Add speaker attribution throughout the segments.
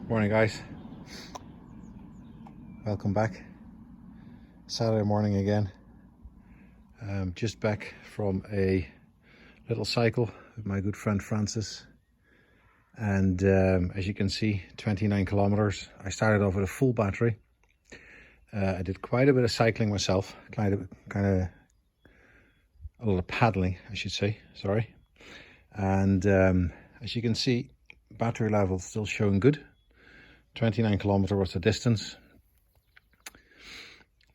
Speaker 1: Morning guys, welcome back. Saturday morning again. Just back from a little cycle with my good friend Francis, and as you can see, 29 kilometers. I started off with a full battery. I did quite a bit of cycling myself, kind of a lot of paddling I should say, sorry. And as you can see, battery level still showing good. 29 kilometer was the distance.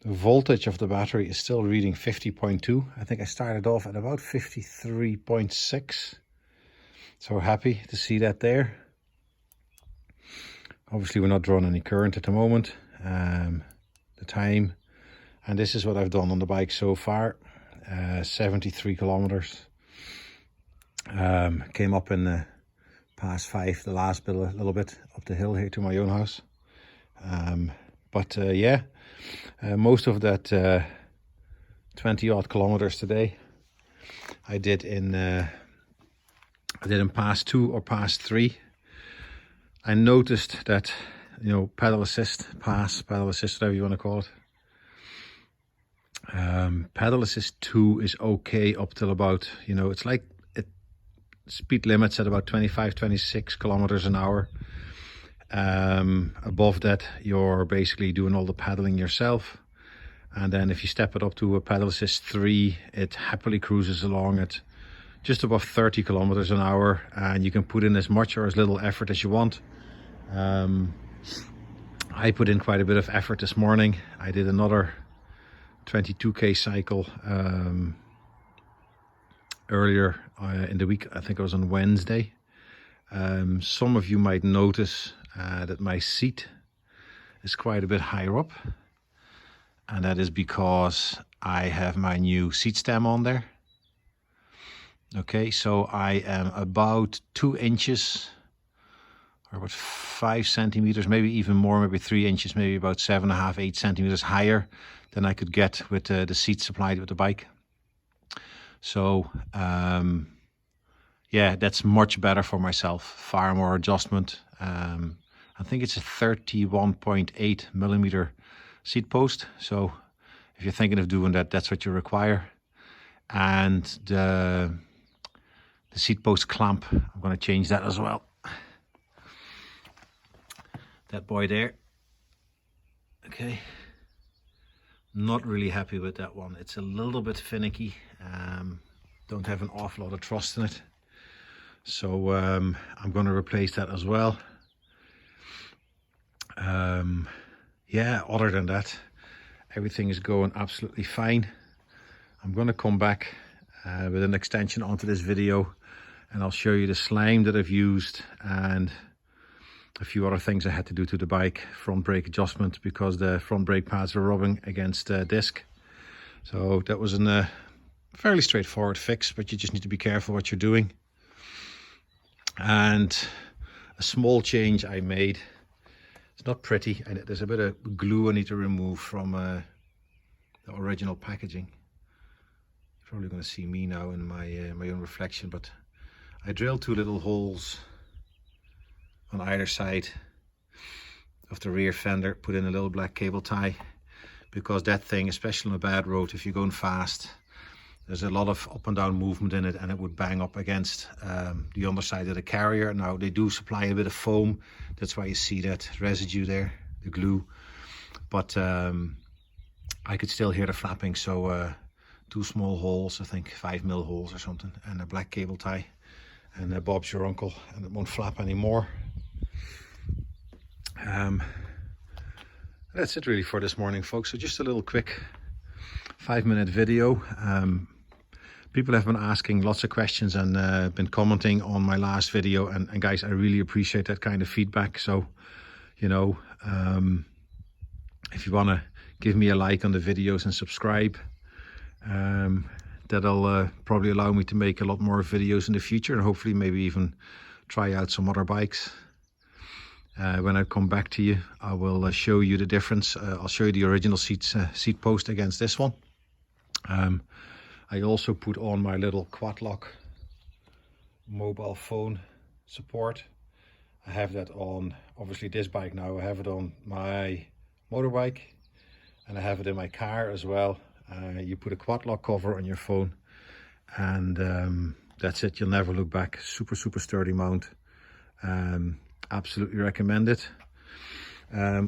Speaker 1: The voltage of the battery is still reading 50.2. I think I started off at about 53.6. So happy to see that there. Obviously we're not drawing any current at the moment. The time, and this is what I've done on the bike so far. 73 kilometers. Came up in the past 5, the last bit, a little bit up the hill here to my own house. Most of that 20 odd kilometers today I did in pass 2 or pass 3. I noticed that, you know, pedal assist, whatever you want to call it. Pedal assist 2 is okay up till about, you know, it's like speed limits at about 25-26 kilometers an hour. Above that you're basically doing all the paddling yourself, and then if you step it up to a pedal assist 3, it happily cruises along at just above 30 kilometers an hour, and you can put in as much or as little effort as you want. I put in quite a bit of effort this morning. I did another 22k cycle earlier in the week. I think it was on Wednesday. Some of you might notice that my seat is quite a bit higher up, and that is because I have my new seat stem on there. Okay, so I am about 2 inches or about 5 centimeters, maybe even more, maybe 3 inches, maybe about 7.5, 8 centimeters higher than I could get with the seat supplied with the bike. So yeah, that's much better for myself, far more adjustment. I think it's a 31.8 millimeter seat post. So if you're thinking of doing that, that's what you require. And the seat post clamp, I'm going to change that as well. That boy there. Okay. Not really happy with that one. It's a little bit finicky. Don't have an awful lot of trust in it. So I'm going to replace that as well. Yeah, other than that, everything is going absolutely fine. I'm going to come back with an extension onto this video, and I'll show you the slime that I've used and a few other things I had to do to the bike. Front brake adjustment, because the front brake pads were rubbing against the disc. So that was a fairly straightforward fix, but you just need to be careful what you're doing. And a small change I made. It's not pretty, and there's a bit of glue I need to remove from the original packaging. You're probably going to see me now in my own reflection, but I drilled 2 little holes on either side of the rear fender, put in a little black cable tie, because that thing, especially on a bad road, if you're going fast, there's a lot of up and down movement in it, and it would bang up against the underside of the carrier. Now they do supply a bit of foam, that's why you see that residue there, the glue, but I could still hear the flapping. So 2 small holes, I think 5mm holes or something, and a black cable tie, and Bob's your uncle, and it won't flap anymore. That's it really for this morning, folks. So just a little quick 5-minute video. People have been asking lots of questions and been commenting on my last video, and guys, I really appreciate that kind of feedback. So, you know, if you want to give me a like on the videos and subscribe, that'll probably allow me to make a lot more videos in the future, and hopefully maybe even try out some other bikes. When I come back to you, I will show you the difference. I'll show you the original seat post against this one. I also put on my little quad lock mobile phone support. I have that on, obviously this bike now, I have it on my motorbike and I have it in my car as well. You put a quad lock cover on your phone and that's it, you'll never look back. Super sturdy mount. Absolutely recommend it.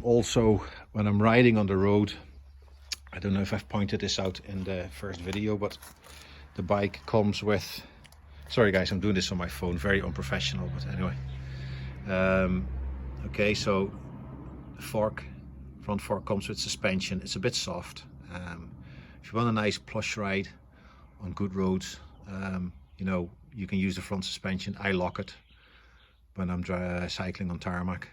Speaker 1: Also, when I'm riding on the road, I don't know if I've pointed this out in the first video, but the bike comes with, sorry guys, I'm doing this on my phone, very unprofessional, but anyway. Okay, so the front fork comes with suspension. It's a bit soft. If you want a nice plush ride on good roads, you know, you can use the front suspension. I lock it when I'm cycling on tarmac.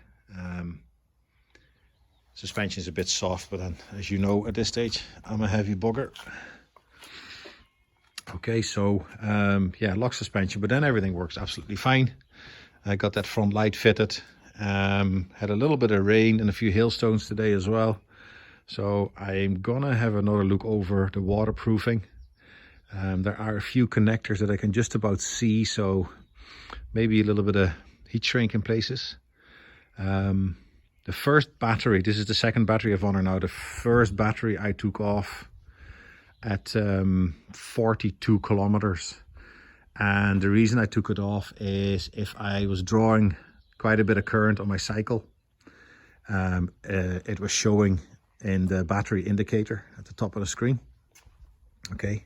Speaker 1: Suspension is a bit soft, but then, as you know, at this stage, I'm a heavy bugger. Okay, so yeah, lock suspension, but then everything works absolutely fine. I got that front light fitted. Had a little bit of rain and a few hailstones today as well. So I'm gonna have another look over the waterproofing. There are a few connectors that I can just about see, so maybe a little bit of heat shrink in places. The first battery, this is the second battery I've on her now. The first battery I took off at 42 kilometers. And the reason I took it off is if I was drawing quite a bit of current on my cycle, it was showing in the battery indicator at the top of the screen. Okay,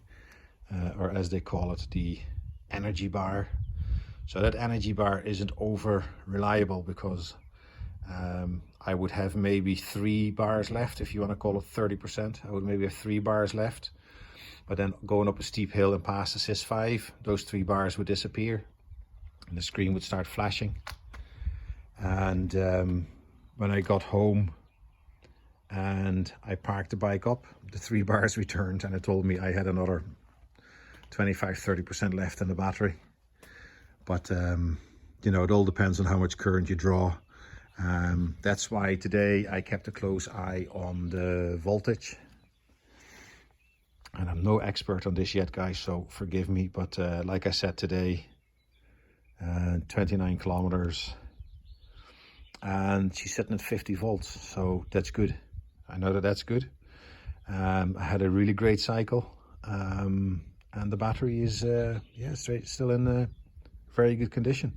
Speaker 1: or as they call it, the energy bar. So that energy bar isn't over reliable because I would have maybe 3 bars left. If you want to call it 30%, I would maybe have 3 bars left. But then going up a steep hill and past the SIS 5, those 3 bars would disappear and the screen would start flashing. And when I got home and I parked the bike up, the 3 bars returned and it told me I had another 25-30% left in the battery. But you know, it all depends on how much current you draw. That's why today I kept a close eye on the voltage. And I'm no expert on this yet, guys, so forgive me. But like I said today, 29 kilometers. And she's sitting at 50 volts, so that's good. I know that that's good. I had a really great cycle. And the battery is yeah, still in very good condition.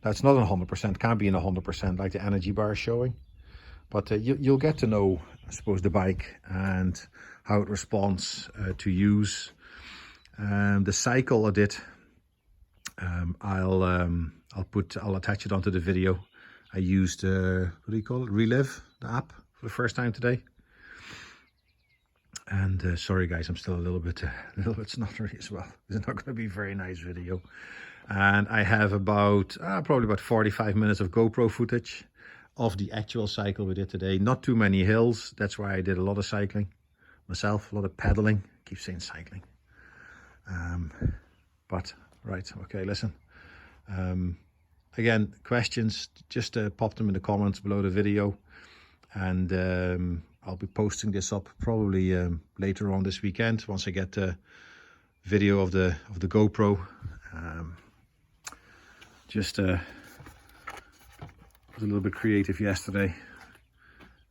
Speaker 1: Now it's not 100%, can't be in 100% like the energy bar is showing, but you'll get to know, I suppose, the bike and how it responds to use. The cycle I did, I'll attach it onto the video. I used what do you call it, Relive, the app, for the first time today. And sorry guys, I'm still a little bit snottery as well. It's not going to be a very nice video. And I have about probably about 45 minutes of GoPro footage of the actual cycle we did today. Not too many hills. That's why I did a lot of cycling myself, a lot of pedaling. I keep saying cycling. But right, okay, listen. Again, questions, just pop them in the comments below the video, and I'll be posting this up probably later on this weekend once I get the video of the GoPro. Just was a little bit creative yesterday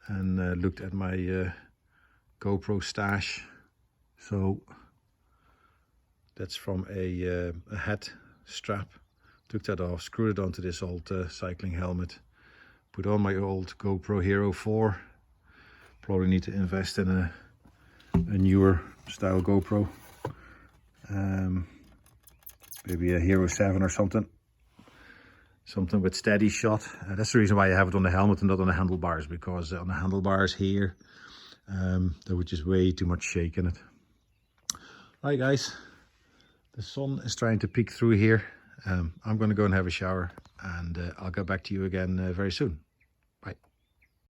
Speaker 1: and looked at my GoPro stash. So that's from a head strap. Took that off, screwed it onto this old cycling helmet, put on my old GoPro Hero 4. Probably need to invest in a newer style GoPro, maybe a Hero 7 or something with steady shot. That's the reason why I have it on the helmet and not on the handlebars, because on the handlebars here there was just way too much shake in it. Right guys, the sun is trying to peek through here. I'm going to go and have a shower, and I'll get back to you again very soon.